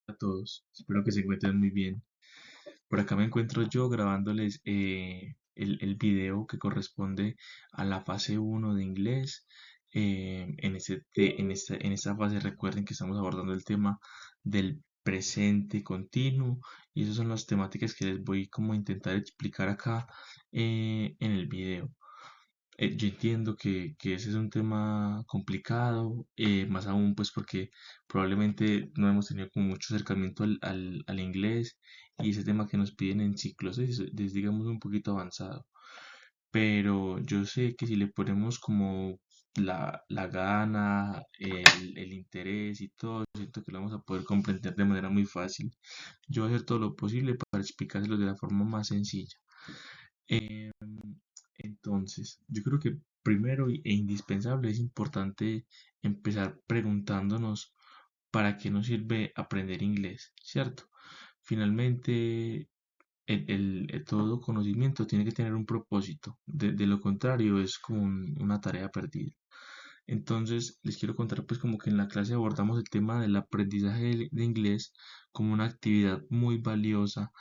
A todos, espero que se encuentren muy bien. Por acá me encuentro yo grabándoles el video que corresponde a la fase uno de inglés. En esta fase recuerden que estamos abordando el tema del presente continuo y esas son las temáticas que les voy como a intentar explicar acá en el video. Yo entiendo que ese es un tema complicado, más aún pues porque probablemente no hemos tenido como mucho acercamiento al inglés y ese tema que nos piden en ciclos es, digamos un poquito avanzado. Pero yo sé que si le ponemos como la gana, el interés y todo, siento que lo vamos a poder comprender de manera muy fácil. Yo voy a hacer todo lo posible para explicárselo de la forma más sencilla. Em, entonces, yo creo que primero e indispensable es importante empezar preguntándonos para qué nos sirve aprender inglés, ¿cierto? Finalmente, todo conocimiento tiene que tener un propósito, de lo contrario es como una tarea perdida. Entonces, les quiero contar pues como que en la clase abordamos el tema del aprendizaje de inglés como una actividad muy valiosa,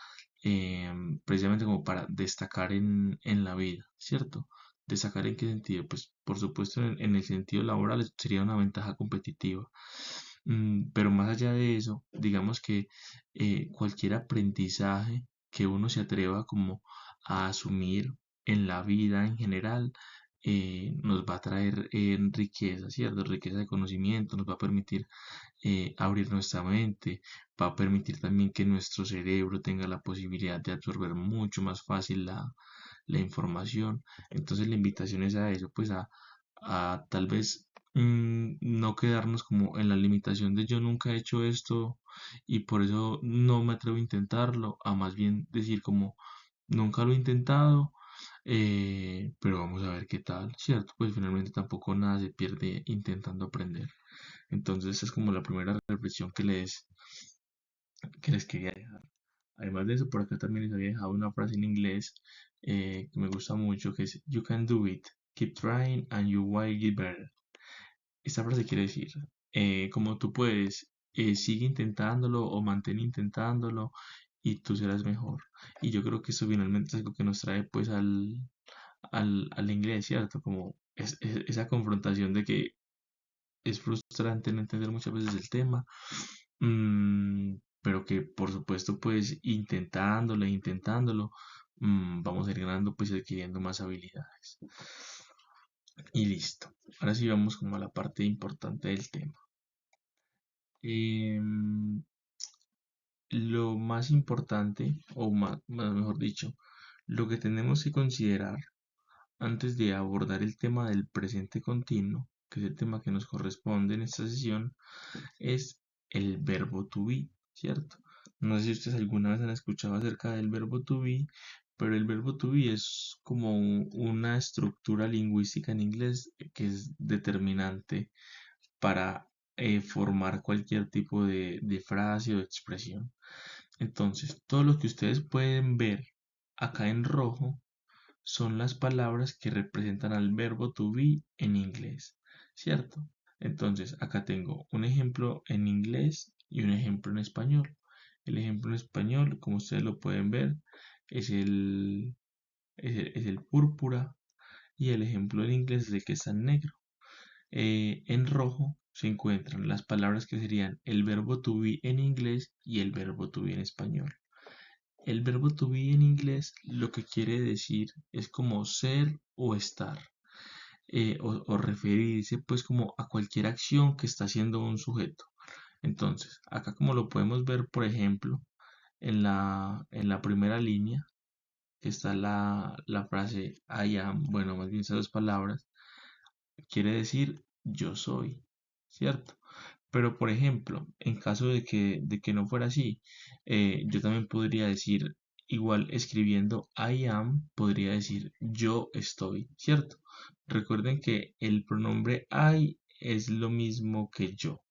precisamente como para destacar en la vida, ¿cierto? ¿Destacar en qué sentido? Pues por supuesto en el sentido laboral sería una ventaja competitiva. Pero más allá de eso, digamos que cualquier aprendizaje que uno se atreva como a asumir en la vida en general, nos va a traer riqueza, ¿cierto? Riqueza de conocimiento, nos va a permitir abrir nuestra mente, va a permitir también que nuestro cerebro tenga la posibilidad de absorber mucho más fácil la información. Entonces la invitación es a eso, pues a tal vez no quedarnos como en la limitación de yo nunca he hecho esto y por eso no me atrevo a intentarlo, a más bien decir como nunca lo he intentado, pero vamos a ver qué tal, ¿cierto? Pues finalmente tampoco nada se pierde intentando aprender. Entonces, esa es como la primera reflexión que les quería dejar. Además de eso, por acá también les había dejado una frase en inglés que me gusta mucho, que es You can do it, keep trying and you will get better. Esta frase quiere decir, como tú puedes, sigue intentándolo o mantén intentándolo y tú serás mejor. Y yo creo que eso finalmente es algo que nos trae pues al inglés, ¿cierto? Como esa confrontación de que es frustrante no entender muchas veces el tema, pero que por supuesto pues intentándolo, vamos a ir ganando pues adquiriendo más habilidades. Y listo. Ahora sí vamos como a la parte importante del tema. Em, lo más importante, o mejor dicho, lo que tenemos que considerar antes de abordar el tema del presente continuo, que es el tema que nos corresponde en esta sesión, es el verbo to be, ¿cierto? No sé si ustedes alguna vez han escuchado acerca del verbo to be, pero el verbo to be es como una estructura lingüística en inglés que es determinante para formar cualquier tipo de frase o de expresión. Entonces, todo lo que ustedes pueden ver acá en rojo son las palabras que representan al verbo to be en inglés, ¿cierto? Entonces, acá tengo un ejemplo en inglés y un ejemplo en español. El ejemplo en español, como ustedes lo pueden ver, es el púrpura y el ejemplo en inglés es el que está en negro. En rojo se encuentran las palabras que serían el verbo to be en inglés y el verbo to be en español. El verbo to be en inglés lo que quiere decir es como ser o estar, o referirse pues como a cualquier acción que está haciendo un sujeto. Entonces, acá como lo podemos ver, por ejemplo, en la primera línea, que está la frase I am, bueno, más bien esas dos palabras, quiere decir yo soy, ¿cierto? Pero, por ejemplo, en caso de que no fuera así, yo también podría decir, igual escribiendo I am, podría decir yo estoy, ¿cierto? Recuerden que el pronombre I es lo mismo que yo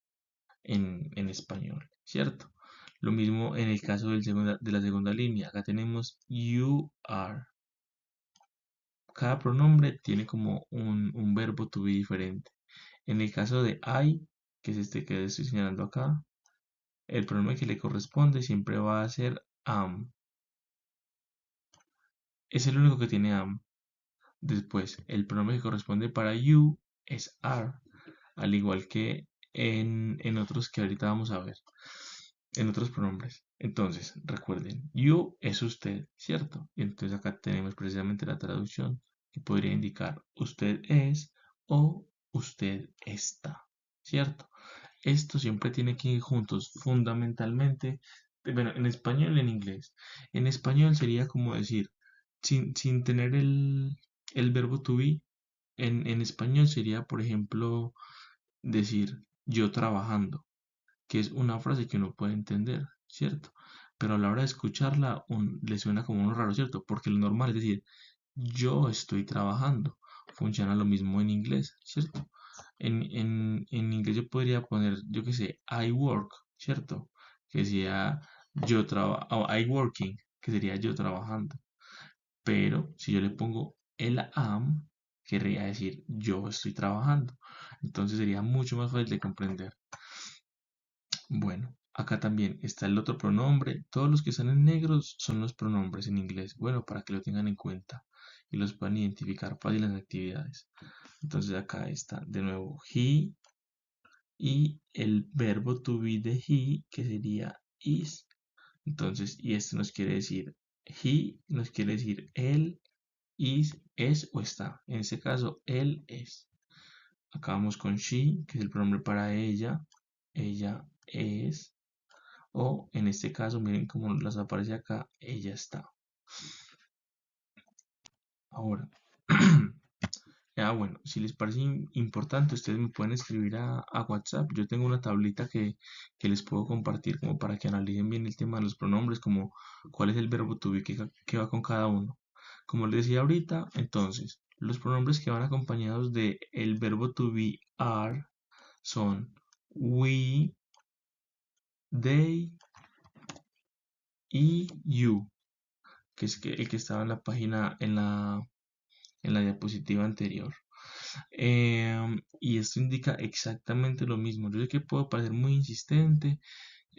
en español, ¿cierto? Lo mismo en el caso de la segunda línea. Acá tenemos you are. Cada pronombre tiene como un verbo to be diferente. En el caso de I, que es este que estoy señalando acá, el pronombre que le corresponde siempre va a ser am. Es el único que tiene am. Después, el pronombre que corresponde para you es are, al igual que en otros que ahorita vamos a ver, en otros pronombres. Entonces, recuerden, you es usted, ¿cierto? Y entonces acá tenemos precisamente la traducción que podría indicar usted es o usted está, ¿cierto? Esto siempre tiene que ir juntos, fundamentalmente, bueno, en español y en inglés. En español sería como decir, sin tener el verbo to be, en español sería, por ejemplo, decir yo trabajando, que es una frase que uno puede entender, ¿cierto? Pero a la hora de escucharla le suena como uno raro, ¿cierto? Porque lo normal es decir yo estoy trabajando. Funciona lo mismo en inglés, ¿cierto? En inglés yo podría poner, yo qué sé, I work, ¿cierto? Que sería yo trabajo, I working, que sería yo trabajando. Pero si yo le pongo el am, querría decir yo estoy trabajando. Entonces sería mucho más fácil de comprender. Bueno, acá también está el otro pronombre. Todos los que están en negros son los pronombres en inglés. Bueno, para que lo tengan en cuenta y los puedan identificar fácil en las actividades. Entonces acá está de nuevo he y el verbo to be de he, que sería is. Entonces, y esto nos quiere decir he, nos quiere decir él, is, es o está. En este caso, él es. Acá vamos con she, que es el pronombre para ella. Ella es. O en este caso, miren cómo las aparece acá, ella está. Ahora, bueno, si les parece importante, ustedes me pueden escribir a WhatsApp. Yo tengo una tablita que les puedo compartir como para que analicen bien el tema de los pronombres, como cuál es el verbo to be que va con cada uno. Como les decía ahorita, entonces, los pronombres que van acompañados de el verbo to be are son we, they y you, que es el que estaba en la página, en la diapositiva anterior. Y esto indica exactamente lo mismo. Yo sé que puedo parecer muy insistente,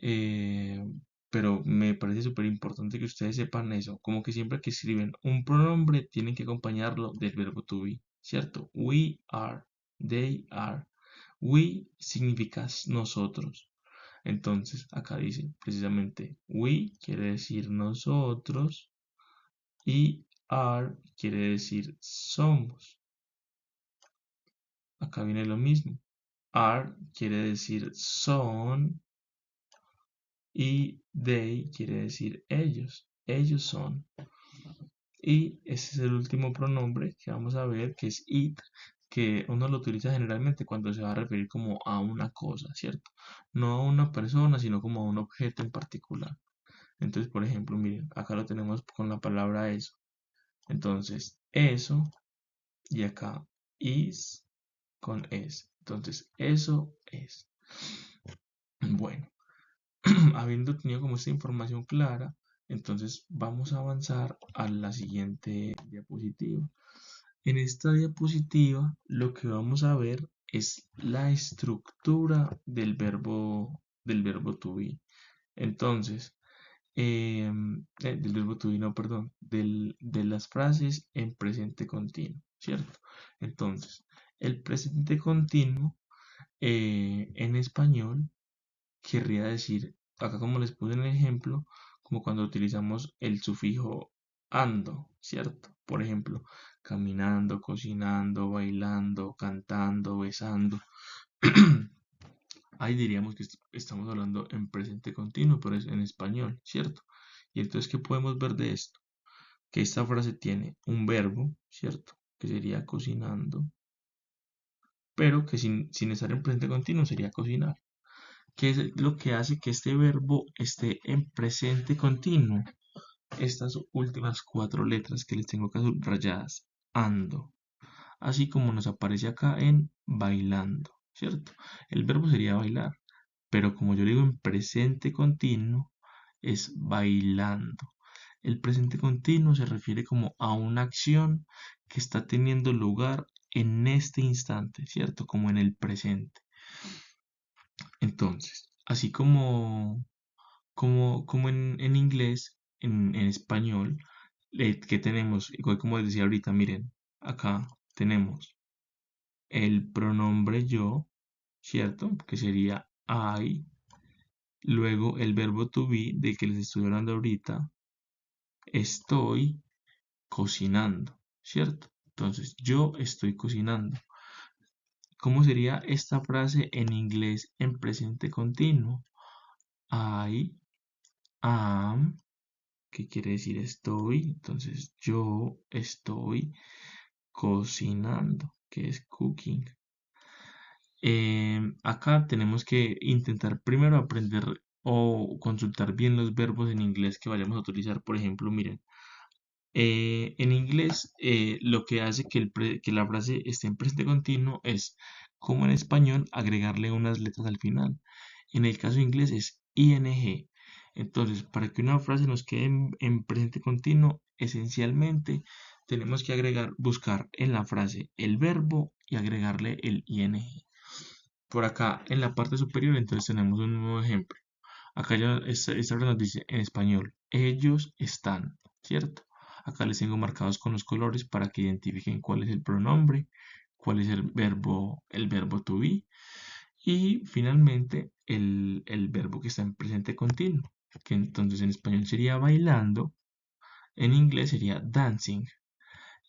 eh, pero me parece súper importante que ustedes sepan eso. Como que siempre que escriben un pronombre, tienen que acompañarlo del verbo to be, ¿cierto? We are, they are. We significa nosotros. Entonces, acá dice precisamente we quiere decir nosotros y are quiere decir somos. Acá viene lo mismo. Are quiere decir son y they quiere decir ellos. Ellos son. Y ese es el último pronombre que vamos a ver, que es it, que uno lo utiliza generalmente cuando se va a referir como a una cosa, ¿cierto? No a una persona, sino como a un objeto en particular. Entonces, por ejemplo, miren, acá lo tenemos con la palabra eso. Entonces, eso y acá is con es. Entonces, eso es. Bueno, habiendo tenido como esta información clara, entonces vamos a avanzar a la siguiente diapositiva. En esta diapositiva lo que vamos a ver es la estructura del verbo to be. Entonces, del verbo to be, no, perdón, de las frases en presente continuo, ¿cierto? Entonces, el presente continuo en español querría decir, acá como les puse en el ejemplo, como cuando utilizamos el sufijo ando, ¿cierto? Por ejemplo, caminando, cocinando, bailando, cantando, besando. Ahí diríamos que estamos hablando en presente continuo, pero es en español, ¿cierto? Y entonces, ¿qué podemos ver de esto? Que esta frase tiene un verbo, ¿cierto? Que sería cocinando, pero que sin estar en presente continuo sería cocinar. ¿Qué es lo que hace que este verbo esté en presente continuo? Estas últimas cuatro letras que les tengo acá subrayadas. Ando. Así como nos aparece acá en bailando, ¿cierto? El verbo sería bailar, pero como yo digo en presente continuo, es bailando. El presente continuo se refiere como a una acción que está teniendo lugar en este instante, ¿cierto? Como en el presente. Entonces, así como en inglés, en español, que tenemos, igual como les decía ahorita, miren, acá tenemos el pronombre yo, ¿cierto? Que sería I, luego el verbo to be, del que les estoy hablando ahorita, estoy cocinando, ¿cierto? Entonces, yo estoy cocinando. ¿Cómo sería esta frase en inglés en presente continuo? I am, ¿qué quiere decir estoy? Entonces, yo estoy cocinando, que es cooking. Acá tenemos que intentar primero aprender o consultar bien los verbos en inglés que vayamos a utilizar. Por ejemplo, miren, en inglés lo que hace que la frase esté en presente continuo es, como en español, agregarle unas letras al final. En el caso inglés es ing. Entonces, para que una frase nos quede en presente continuo, esencialmente tenemos que buscar en la frase el verbo y agregarle el ing. Por acá en la parte superior, entonces tenemos un nuevo ejemplo. Acá ya esta frase nos dice en español, ellos están, ¿cierto? Acá les tengo marcados con los colores para que identifiquen cuál es el pronombre, cuál es el verbo to be y finalmente el verbo que está en presente continuo, que entonces en español sería bailando, en inglés sería dancing.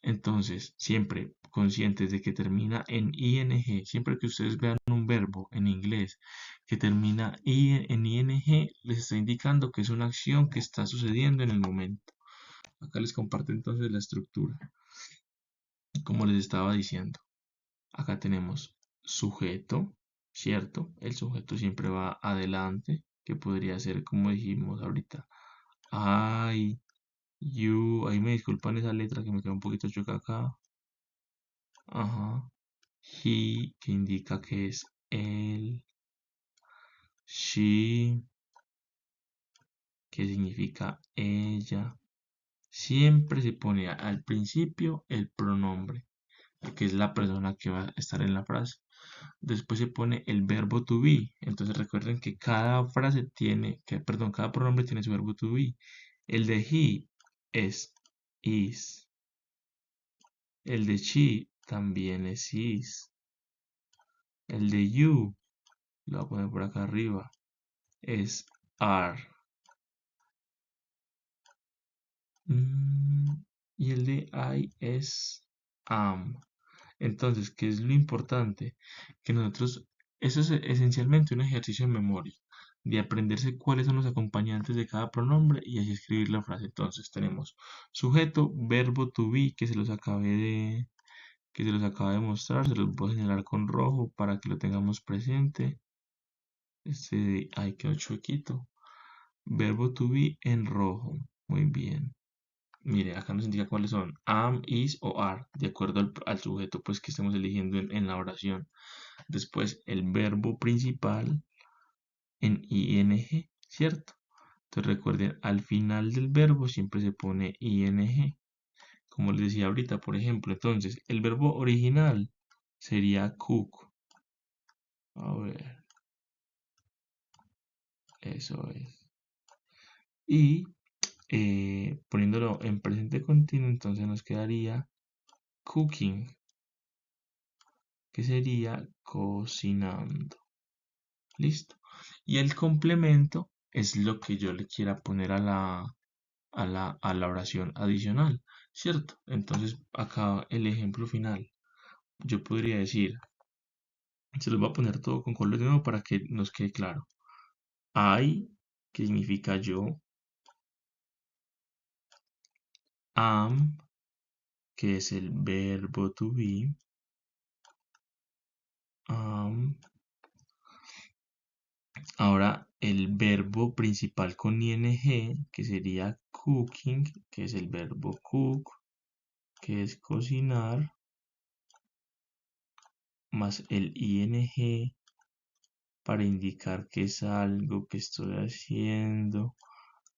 Entonces, siempre conscientes de que termina en ing, siempre que ustedes vean un verbo en inglés que termina en ing, les está indicando que es una acción que está sucediendo en el momento. Acá les comparto entonces la estructura, como les estaba diciendo. Acá tenemos sujeto, ¿cierto? El sujeto siempre va adelante, que podría ser como dijimos ahorita. I, you, ahí me disculpan esa letra que me queda un poquito chueca acá. Ajá. He, que indica que es él. She, que significa ella. Siempre se pone al principio el pronombre, que es la persona que va a estar en la frase. Después se pone el verbo to be. Entonces recuerden que cada frase tiene, perdón, cada pronombre tiene su verbo to be. El de he es is. El de she también es is. El de you, lo voy a poner por acá arriba, es are. Mm, y el de I es am. Entonces, ¿qué es lo importante? Que nosotros, eso es esencialmente un ejercicio de memoria, de aprenderse cuáles son los acompañantes de cada pronombre y así escribir la frase. Entonces, tenemos sujeto, verbo to be, que se los acaba de mostrar, se los voy a señalar con rojo para que lo tengamos presente. Este, ahí quedó chuequito. Verbo to be en rojo. Muy bien. Mire, acá nos indica cuáles son am, is o are, de acuerdo al sujeto pues que estemos eligiendo en la oración. Después el verbo principal en ing, ¿cierto? Entonces recuerden, al final del verbo siempre se pone ing. Como les decía ahorita, por ejemplo, entonces el verbo original sería cook. A ver, eso es. Y poniéndolo en presente continuo, entonces nos quedaría cooking, que sería cocinando. Listo. Y el complemento es lo que yo le quiera poner a la oración adicional, ¿cierto? Entonces, acá el ejemplo final. Yo podría decir, se los voy a poner todo con color de nuevo para que nos quede claro. I, que significa yo. Am, que es el verbo to be. Am. Ahora el verbo principal con ing, que sería cooking, que es el verbo cook, que es cocinar, más el ing para indicar que es algo que estoy haciendo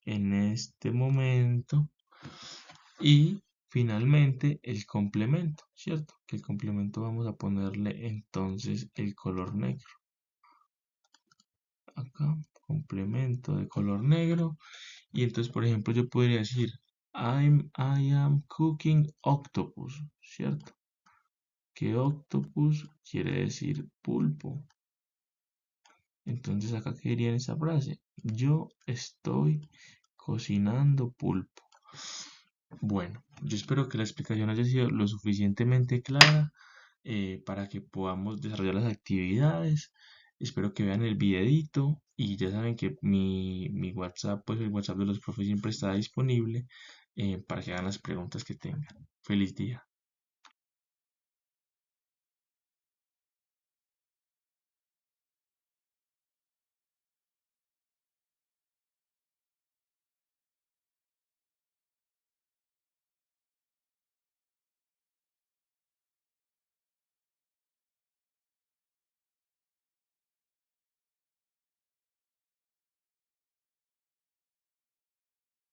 en este momento. Y finalmente el complemento, ¿cierto? Que el complemento vamos a ponerle entonces el color negro. acá, complemento de color negro. Y entonces, por ejemplo, yo podría decir, I am cooking octopus, ¿cierto? Que octopus quiere decir pulpo. Entonces, acá, ¿qué diría en esa frase? Yo estoy cocinando pulpo. Bueno, yo espero que la explicación haya sido lo suficientemente clara para que podamos desarrollar las actividades. Espero que vean el videito y ya saben que mi WhatsApp, pues el WhatsApp de los profes siempre está disponible para que hagan las preguntas que tengan. Feliz día.